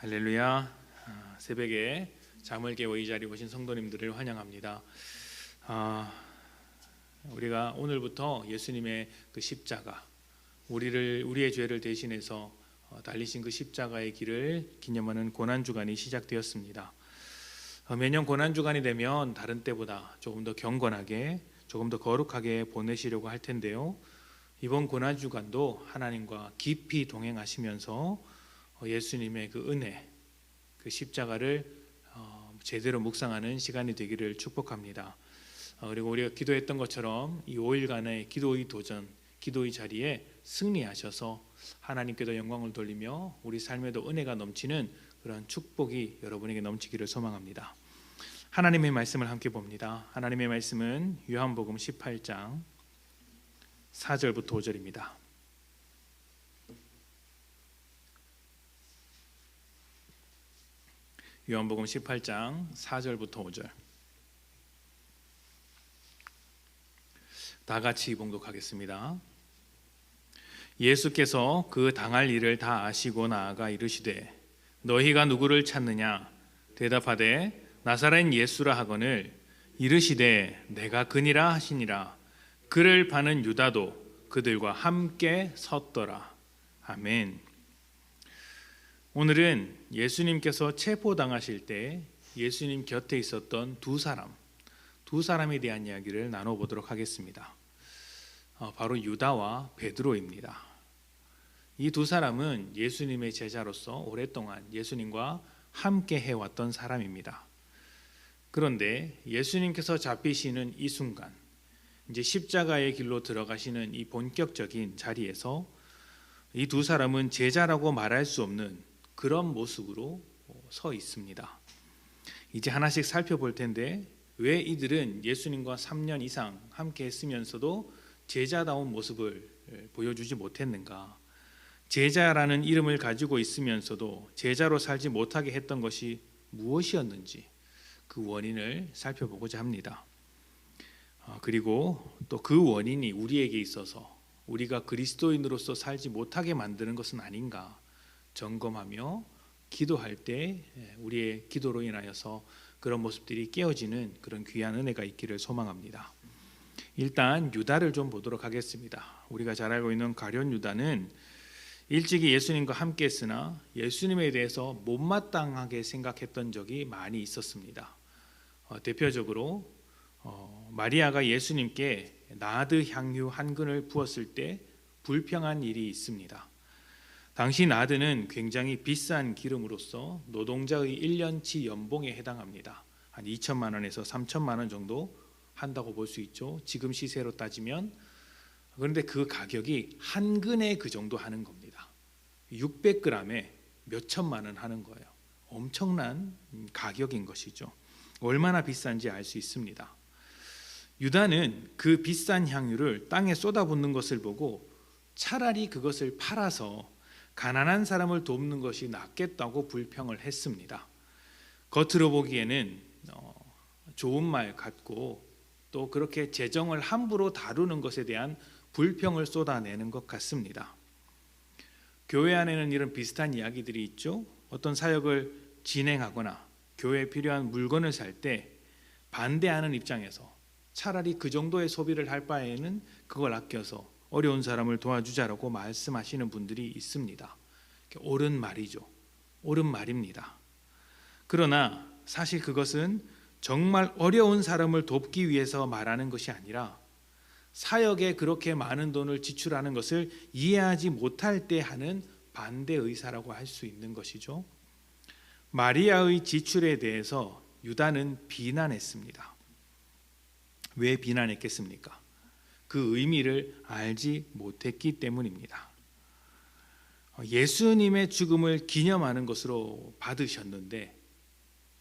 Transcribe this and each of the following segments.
할렐루야. 새벽에 잠을 깨워 이 자리에 오신 성도님들을 환영합니다. 우리가 오늘부터 예수님의 그 십자가, 우리의 죄를 대신해서 달리신 그 십자가의 길을 기념하는 고난주간이 시작되었습니다. 매년 고난주간이 되면 다른 때보다 조금 더 경건하게, 조금 더 거룩하게 보내시려고 할 텐데요. 이번 고난주간도 하나님과 깊이 동행하시면서 예수님의 그 은혜, 그 십자가를 제대로 묵상하는 시간이 되기를 축복합니다. 그리고 우리가 기도했던 것처럼 이 5일간의 기도의 도전, 기도의 자리에 승리하셔서 하나님께도 영광을 돌리며 우리 삶에도 은혜가 넘치는 그런 축복이 여러분에게 넘치기를 소망합니다. 하나님의 말씀을 함께 봅니다. 하나님의 말씀은 요한복음 18장 4절부터 5절입니다. 요한복음 18장 4절부터 5절 다 같이 봉독하겠습니다. 예수께서 그 당할 일을 다 아시고 나아가 이르시되 너희가 누구를 찾느냐 대답하되 나사렛 예수라 하거늘 이르시되 내가 그니라 하시니라. 그를 파는 유다도 그들과 함께 섰더라. 아멘. 오늘은 예수님께서 체포당하실 때 예수님 곁에 있었던 두 사람에 대한 이야기를 나눠보도록 하겠습니다. 바로 유다와 베드로입니다. 이 두 사람은 예수님의 제자로서 오랫동안 예수님과 함께 해왔던 사람입니다. 그런데 예수님께서 잡히시는 이 순간, 이제 십자가의 길로 들어가시는 이 본격적인 자리에서 이 두 사람은 제자라고 말할 수 없는 그런 모습으로 서 있습니다. 이제 하나씩 살펴볼 텐데 왜 이들은 예수님과 3년 이상 함께 했으면서도 제자다운 모습을 보여주지 못했는가? 제자라는 이름을 가지고 있으면서도 제자로 살지 못하게 했던 것이 무엇이었는지 그 원인을 살펴보고자 합니다. 그리고 또 그 원인이 우리에게 있어서 우리가 그리스도인으로서 살지 못하게 만드는 것은 아닌가 점검하며 기도할 때 우리의 기도로 인하여서 그런 모습들이 깨어지는 그런 귀한 은혜가 있기를 소망합니다. 일단 유다를 좀 보도록 하겠습니다. 우리가 잘 알고 있는 가룟 유다는 일찍이 예수님과 함께 했으나 예수님에 대해서 못마땅하게 생각했던 적이 많이 있었습니다. 대표적으로 마리아가 예수님께 나드 향유 한 근을 부었을 때 불평한 일이 있습니다. 당시 나드는 굉장히 비싼 기름으로서 노동자의 1년치 연봉에 해당합니다. 한 2천만 원에서 3천만 원 정도 한다고 볼 수 있죠. 지금 시세로 따지면. 그런데 그 가격이 한 근에 그 정도 하는 겁니다. 600g에 몇 천만 원 하는 거예요. 엄청난 가격인 것이죠. 얼마나 비싼지 알 수 있습니다. 유다는 그 비싼 향유를 땅에 쏟아붓는 것을 보고 차라리 그것을 팔아서 가난한 사람을 돕는 것이 낫겠다고 불평을 했습니다. 겉으로 보기에는 좋은 말 같고 또 그렇게 재정을 함부로 다루는 것에 대한 불평을 쏟아내는 것 같습니다. 교회 안에는 이런 비슷한 이야기들이 있죠. 어떤 사역을 진행하거나 교회에 필요한 물건을 살 때 반대하는 입장에서 차라리 그 정도의 소비를 할 바에는 그걸 아껴서 어려운 사람을 도와주자라고 말씀하시는 분들이 있습니다. 옳은 말이죠. 옳은 말입니다. 그러나 사실 그것은 정말 어려운 사람을 돕기 위해서 말하는 것이 아니라 사역에 그렇게 많은 돈을 지출하는 것을 이해하지 못할 때 하는 반대 의사라고 할 수 있는 것이죠. 마리아의 지출에 대해서 유다는 비난했습니다. 왜 비난했겠습니까? 그 의미를 알지 못했기 때문입니다. 예수님의 죽음을 기념하는 것으로 받으셨는데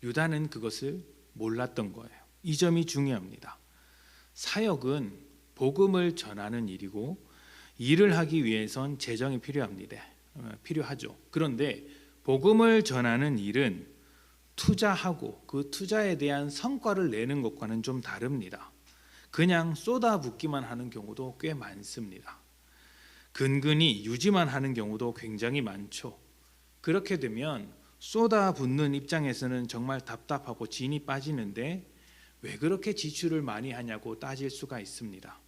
유다는 그것을 몰랐던 거예요. 이 점이 중요합니다. 사역은 복음을 전하는 일이고 일을 하기 위해선 재정이 필요하죠. 그런데 복음을 전하는 일은 투자하고 그 투자에 대한 성과를 내는 것과는 좀 다릅니다. 그냥 쏟아붓기만 하는 경우도 꽤 많습니다. 근근히 유지만 하는 경우도 굉장히 많죠. 그렇게 되면 쏟아붓는 입장에서는 정말 답답하고 진이 빠지는데 왜 그렇게 지출을 많이 하냐고 따질 수가 있습니다.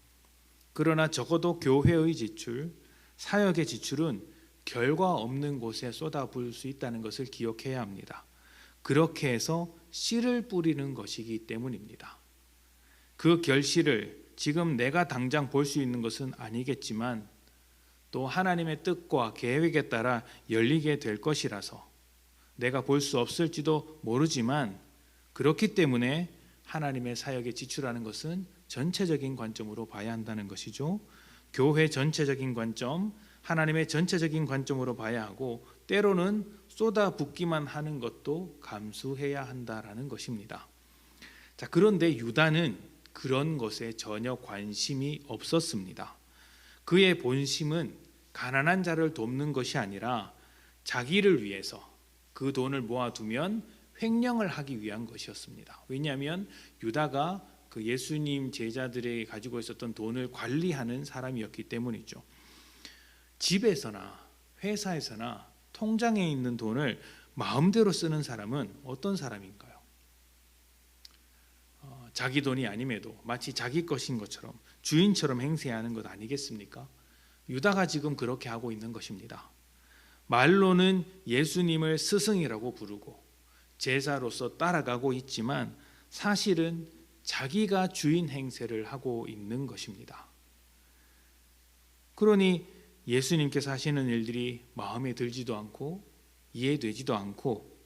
그러나 적어도 교회의 지출, 사역의 지출은 결과 없는 곳에 쏟아부을 수 있다는 것을 기억해야 합니다. 그렇게 해서 씨를 뿌리는 것이기 때문입니다. 그 결실을 지금 내가 당장 볼 수 있는 것은 아니겠지만 또 하나님의 뜻과 계획에 따라 열리게 될 것이라서 내가 볼 수 없을지도 모르지만 그렇기 때문에 하나님의 사역에 지출하는 것은 전체적인 관점으로 봐야 한다는 것이죠. 교회 전체적인 관점, 하나님의 전체적인 관점으로 봐야 하고 때로는 쏟아붓기만 하는 것도 감수해야 한다라는 것입니다. 자, 그런데 유다는 그런 것에 전혀 관심이 없었습니다. 그의 본심은 가난한 자를 돕는 것이 아니라 자기를 위해서 그 돈을 모아두면 횡령을 하기 위한 것이었습니다. 왜냐하면 유다가 그 예수님 제자들이 가지고 있었던 돈을 관리하는 사람이었기 때문이죠. 집에서나 회사에서나 통장에 있는 돈을 마음대로 쓰는 사람은 어떤 사람인가요? 자기 돈이 아님에도 마치 자기 것인 것처럼 주인처럼 행세하는 것 아니겠습니까? 유다가 지금 그렇게 하고 있는 것입니다. 말로는 예수님을 스승이라고 부르고 제자로서 따라가고 있지만 사실은 자기가 주인 행세를 하고 있는 것입니다. 그러니 예수님께서 하시는 일들이 마음에 들지도 않고 이해되지도 않고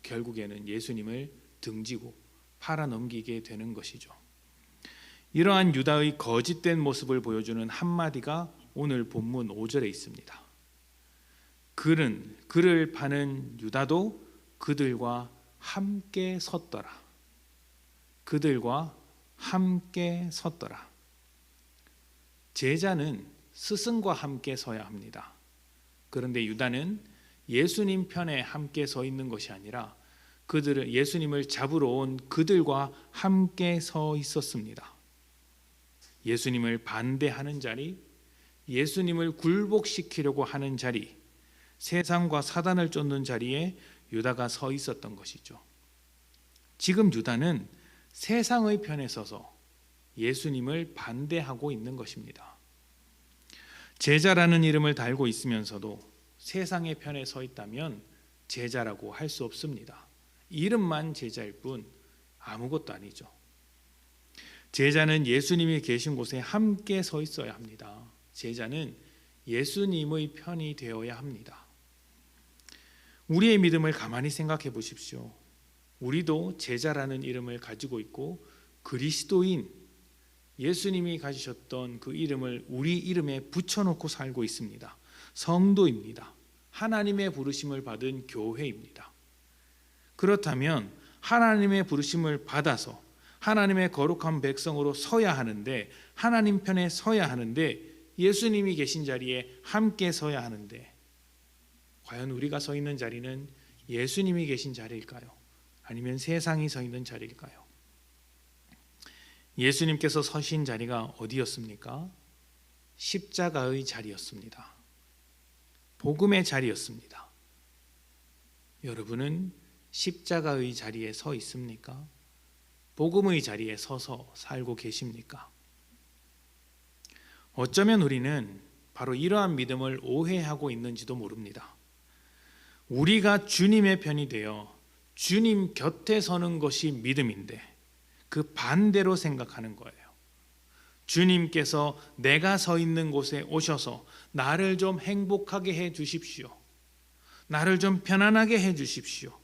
결국에는 예수님을 등지고 팔아넘기게 되는 것이죠. 이러한 유다의 거짓된 모습을 보여주는 한마디가 오늘 본문 5절에 있습니다. 그를 파는 유다도 그들과 함께 섰더라. 그들과 함께 섰더라. 제자는 스승과 함께 서야 합니다. 그런데 유다는 예수님 편에 함께 서 있는 것이 아니라 그들은 예수님을 잡으러 온 그들과 함께 서 있었습니다. 예수님을 반대하는 자리, 예수님을 굴복시키려고 하는 자리, 세상과 사단을 쫓는 자리에 유다가 서 있었던 것이죠. 지금 유다는 세상의 편에 서서 예수님을 반대하고 있는 것입니다. 제자라는 이름을 달고 있으면서도 세상의 편에 서 있다면 제자라고 할 수 없습니다. 이름만 제자일 뿐 아무것도 아니죠. 제자는 예수님이 계신 곳에 함께 서 있어야 합니다. 제자는 예수님의 편이 되어야 합니다. 우리의 믿음을 가만히 생각해 보십시오. 우리도 제자라는 이름을 가지고 있고 그리스도인 예수님이 가지셨던 그 이름을 우리 이름에 붙여놓고 살고 있습니다. 성도입니다. 하나님의 부르심을 받은 교회입니다. 그렇다면 하나님의 부르심을 받아서 하나님의 거룩한 백성으로 서야 하는데 하나님 편에 서야 하는데 예수님이 계신 자리에 함께 서야 하는데 과연 우리가 서 있는 자리는 예수님이 계신 자리일까요? 아니면 세상이 서 있는 자리일까요? 예수님께서 서신 자리가 어디였습니까? 십자가의 자리였습니다. 복음의 자리였습니다. 여러분은 십자가의 자리에 서 있습니까? 복음의 자리에 서서 살고 계십니까? 어쩌면 우리는 바로 이러한 믿음을 오해하고 있는지도 모릅니다. 우리가 주님의 편이 되어 주님 곁에 서는 것이 믿음인데 그 반대로 생각하는 거예요. 주님께서 내가 서 있는 곳에 오셔서 나를 좀 행복하게 해 주십시오. 나를 좀 편안하게 해 주십시오.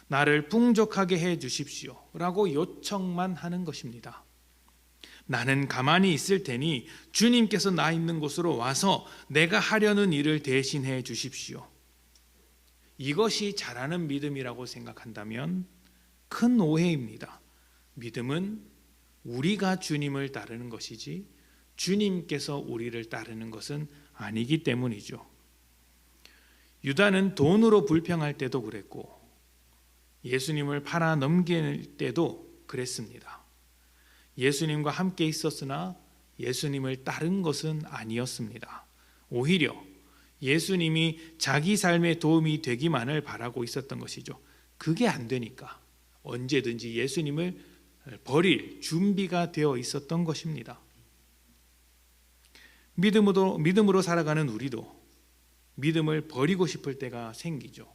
나를 풍족하게 해 주십시오. 라고 요청만 하는 것입니다. 나는 가만히 있을 테니 주님께서 나 있는 곳으로 와서 내가 하려는 일을 대신해 주십시오. 이것이 잘하는 믿음이라고 생각한다면 큰 오해입니다. 믿음은 우리가 주님을 따르는 것이지 주님께서 우리를 따르는 것은 아니기 때문이죠. 유다는 돈으로 불평할 때도 그랬고 예수님을 팔아 넘길 때도 그랬습니다. 예수님과 함께 있었으나 예수님을 따른 것은 아니었습니다. 오히려 예수님이 자기 삶에 도움이 되기만을 바라고 있었던 것이죠. 그게 안 되니까 언제든지 예수님을 버릴 준비가 되어 있었던 것입니다. 믿음으로 살아가는 우리도 믿음을 버리고 싶을 때가 생기죠.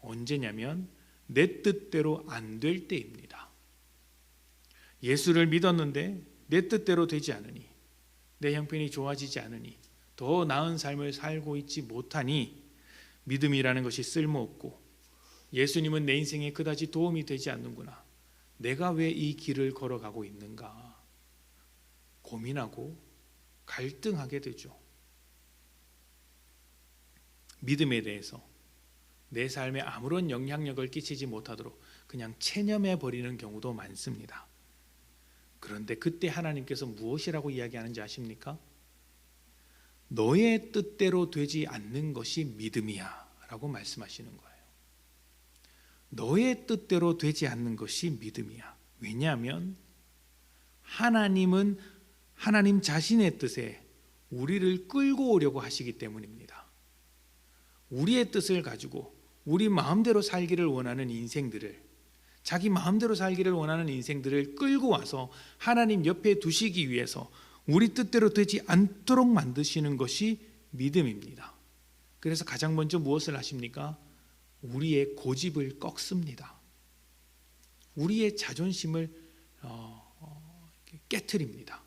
언제냐면 내 뜻대로 안 될 때입니다. 예수를 믿었는데 내 뜻대로 되지 않으니, 내 형편이 좋아지지 않으니, 더 나은 삶을 살고 있지 못하니 믿음이라는 것이 쓸모없고 예수님은 내 인생에 그다지 도움이 되지 않는구나, 내가 왜 이 길을 걸어가고 있는가 고민하고 갈등하게 되죠. 믿음에 대해서 내 삶에 아무런 영향력을 끼치지 못하도록 그냥 체념해 버리는 경우도 많습니다. 그런데 그때 하나님께서 무엇이라고 이야기하는지 아십니까? 너의 뜻대로 되지 않는 것이 믿음이야 라고 말씀하시는 거예요. 너의 뜻대로 되지 않는 것이 믿음이야. 왜냐하면 하나님은 하나님 자신의 뜻에 우리를 끌고 오려고 하시기 때문입니다. 우리의 뜻을 가지고 우리 마음대로 살기를 원하는 인생들을, 자기 마음대로 살기를 원하는 인생들을 끌고 와서 하나님 옆에 두시기 위해서 우리 뜻대로 되지 않도록 만드시는 것이 믿음입니다. 그래서 가장 먼저 무엇을 하십니까? 우리의 고집을 꺾습니다. 우리의 자존심을 깨트립니다.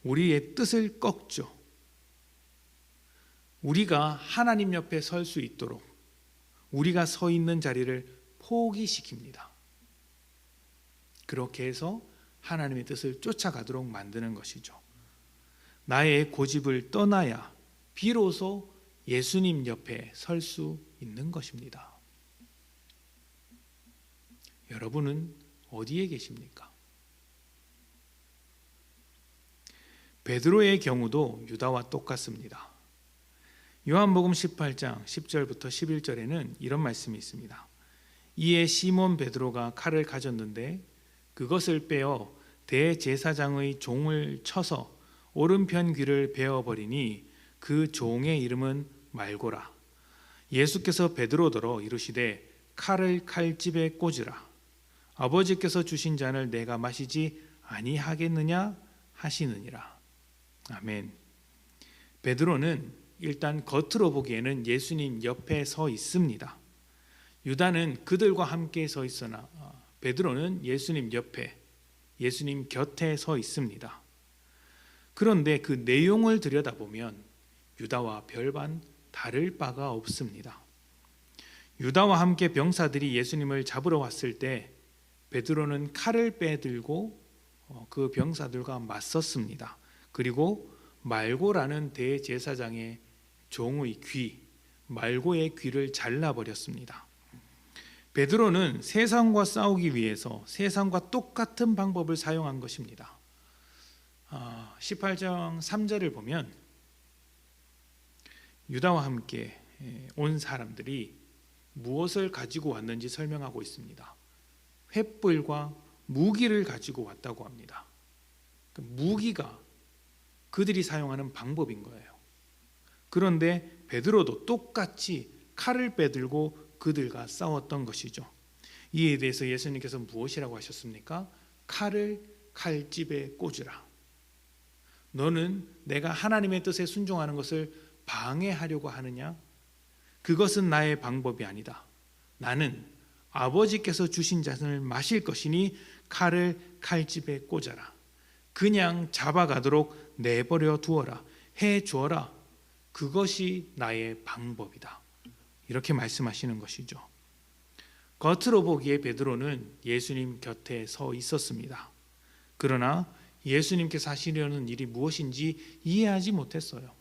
우리의 뜻을 꺾죠. 우리가 하나님 옆에 설 수 있도록 우리가 서 있는 자리를 포기시킵니다. 그렇게 해서 하나님의 뜻을 쫓아가도록 만드는 것이죠. 나의 고집을 떠나야 비로소 예수님 옆에 설 수 있는 것입니다. 여러분은 어디에 계십니까? 베드로의 경우도 유다와 똑같습니다. 요한복음 18장 10절부터 11절에는 이런 말씀이 있습니다. 이에 시몬 베드로가 칼을 가졌는데 그것을 빼어 대제사장의 종을 쳐서 오른편 귀를 베어버리니 그 종의 이름은 말고라. 예수께서 베드로더러 이르시되 칼을 칼집에 꽂으라. 아버지께서 주신 잔을 내가 마시지 아니하겠느냐 하시느니라. 아멘. 베드로는 일단 겉으로 보기에는 예수님 옆에 서 있습니다. 유다는 그들과 함께 서 있으나 베드로는 예수님 옆에, 예수님 곁에 서 있습니다. 그런데 그 내용을 들여다보면 유다와 별반 다를 바가 없습니다. 유다와 함께 병사들이 예수님을 잡으러 왔을 때 베드로는 칼을 빼들고 그 병사들과 맞섰습니다. 그리고 말고라는 대제사장의 종의 귀, 말고의 귀를 잘라버렸습니다. 베드로는 세상과 싸우기 위해서 세상과 똑같은 방법을 사용한 것입니다. 18장 3절을 보면 유다와 함께 온 사람들이 무엇을 가지고 왔는지 설명하고 있습니다. 횃불과 무기를 가지고 왔다고 합니다. 무기가 그들이 사용하는 방법인 거예요. 그런데 베드로도 똑같이 칼을 빼들고 그들과 싸웠던 것이죠. 이에 대해서 예수님께서 무엇이라고 하셨습니까? 칼을 칼집에 꽂으라. 너는 내가 하나님의 뜻에 순종하는 것을 방해하려고 하느냐? 그것은 나의 방법이 아니다. 나는 아버지께서 주신 잔을 마실 것이니 칼을 칼집에 꽂아라. 그냥 잡아가도록 내버려 두어라. 해 주어라. 그것이 나의 방법이다. 이렇게 말씀하시는 것이죠. 겉으로 보기에 베드로는 예수님 곁에 서 있었습니다. 그러나 예수님께서 하시려는 일이 무엇인지 이해하지 못했어요.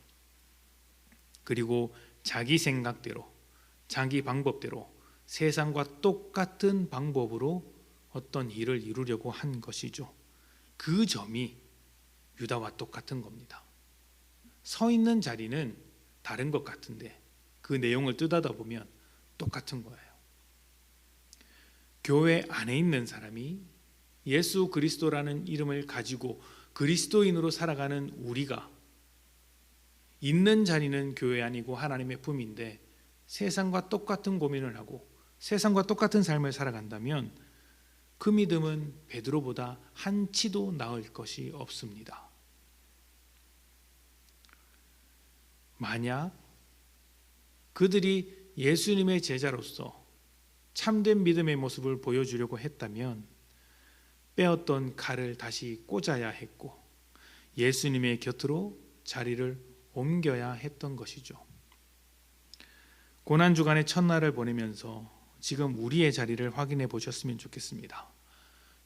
그리고 자기 생각대로, 자기 방법대로 세상과 똑같은 방법으로 어떤 일을 이루려고 한 것이죠. 그 점이 유다와 똑같은 겁니다. 서 있는 자리는 다른 것 같은데 그 내용을 뜯어다 보면 똑같은 거예요. 교회 안에 있는 사람이 예수 그리스도라는 이름을 가지고 그리스도인으로 살아가는 우리가 있는 자리는 교회 아니고 하나님의 품인데 세상과 똑같은 고민을 하고 세상과 똑같은 삶을 살아간다면 그 믿음은 베드로보다 한치도 나을 것이 없습니다. 만약 그들이 예수님의 제자로서 참된 믿음의 모습을 보여주려고 했다면 빼었던 칼을 다시 꽂아야 했고 예수님의 곁으로 자리를 옮겨야 했던 것이죠. 고난주간의 첫날을 보내면서 지금 우리의 자리를 확인해 보셨으면 좋겠습니다.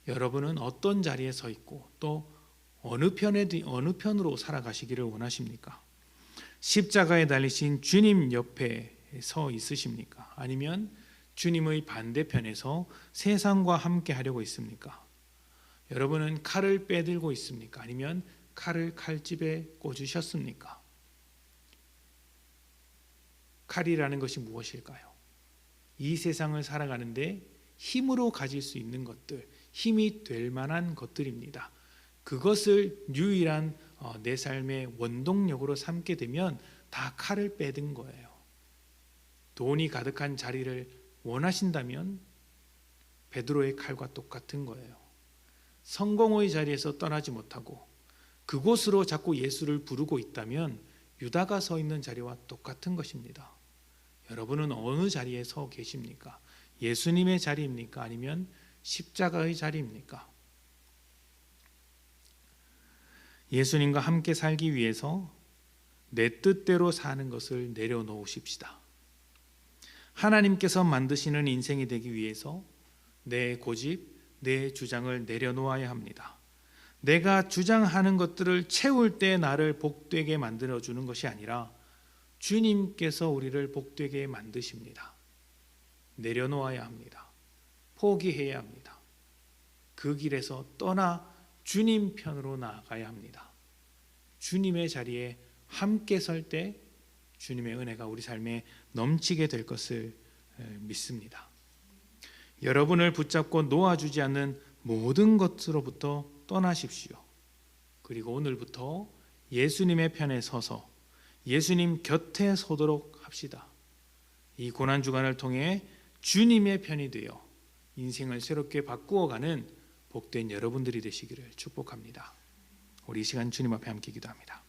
여러분은 어떤 자리에 서 있고 또 어느 편으로 살아가시기를 원하십니까? 십자가에 달리신 주님 옆에 서 있으십니까? 아니면 주님의 반대편에서 세상과 함께 하려고 있습니까? 여러분은 칼을 빼들고 있습니까? 아니면 칼을 칼집에 꽂으셨습니까? 칼이라는 것이 무엇일까요? 이 세상을 살아가는데 힘으로 가질 수 있는 것들, 힘이 될 만한 것들입니다. 그것을 유일한 내 삶의 원동력으로 삼게 되면 다 칼을 빼든 거예요. 돈이 가득한 자리를 원하신다면 베드로의 칼과 똑같은 거예요. 성공의 자리에서 떠나지 못하고 그곳으로 자꾸 예수를 부르고 있다면 유다가 서 있는 자리와 똑같은 것입니다. 여러분은 어느 자리에 서 계십니까? 예수님의 자리입니까? 아니면 십자가의 자리입니까? 예수님과 함께 살기 위해서 내 뜻대로 사는 것을 내려놓으십시다. 하나님께서 만드시는 인생이 되기 위해서 내 고집, 내 주장을 내려놓아야 합니다. 내가 주장하는 것들을 채울 때 나를 복되게 만들어주는 것이 아니라 주님께서 우리를 복되게 만드십니다. 내려놓아야 합니다. 포기해야 합니다. 그 길에서 떠나 주님 편으로 나아가야 합니다. 주님의 자리에 함께 설 때 주님의 은혜가 우리 삶에 넘치게 될 것을 믿습니다. 여러분을 붙잡고 놓아주지 않는 모든 것으로부터 떠나십시오. 그리고 오늘부터 예수님의 편에 서서 예수님 곁에 서도록 합시다. 이 고난주간을 통해 주님의 편이 되어 인생을 새롭게 바꾸어가는 복된 여러분들이 되시기를 축복합니다. 우리 이 시간 주님 앞에 함께 기도합니다.